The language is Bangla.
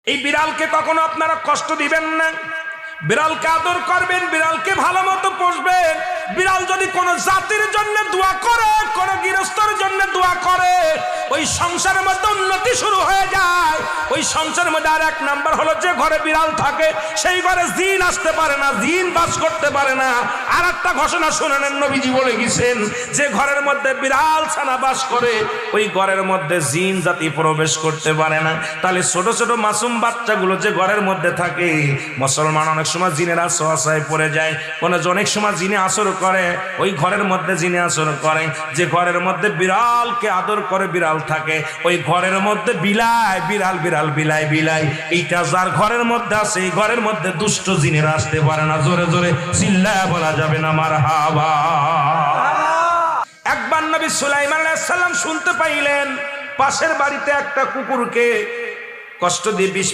এই বিড়ালকে কখনো আপনারা কষ্ট দিবেন না, বিড়ালকে আদর করবেন, বিড়ালকে ভালো মতো পুষবেন। বিড়াল যদি কোনো জাতির জন্য দোয়া করে, কোনো গৃহস্থর জন্য দোয়া করে, ওই সংসারের মধ্যে উন্নতি শুরু হয়ে যায়। ওই সংসারের মধ্যে আর এক নাম্বার হলো, যে ঘরে বিড়াল থাকে সেই ঘরে জিন আসতে পারে না, জিন বাস করতে পারে না। আর একটা ঘোষণা শুনেন, নবীজি বলে গেছেন, যে ঘরের মধ্যে বিড়াল ছানা বাস করে ওই ঘরের মধ্যে জিন জাতি প্রবেশ করতে পারে না। তাহলে ছোট ছোট মাসুম বাচ্চাগুলো যে ঘরের মধ্যে থাকে, মুসলমান অনেক সময় জিনের আশ্রয় পড়ে যায়, অনেক সময় জিনে আসর করে, ওই ঘরের মধ্যে জিনে আসর করে। যে ঘরের মধ্যে বিড়ালকে আদর করে বিড়াল থাকে, ওই ঘরের মধ্যে বিলাই বিড়াল বিড়াল বিলাই বিলাই, এইটা যার ঘরের মধ্যে আছে এই ঘরের মধ্যে দুষ্ট জিনেরা আসতে পারে না। জোরে জোরে চিল্লায়া বলা যাবে না মারহাবা। একবার নবী সুলাইমান আলাইহিস সালাম শুনতে পাইলেন পাশের বাড়িতে একটা কুকুরকে কষ্ট দিয়ে বিষ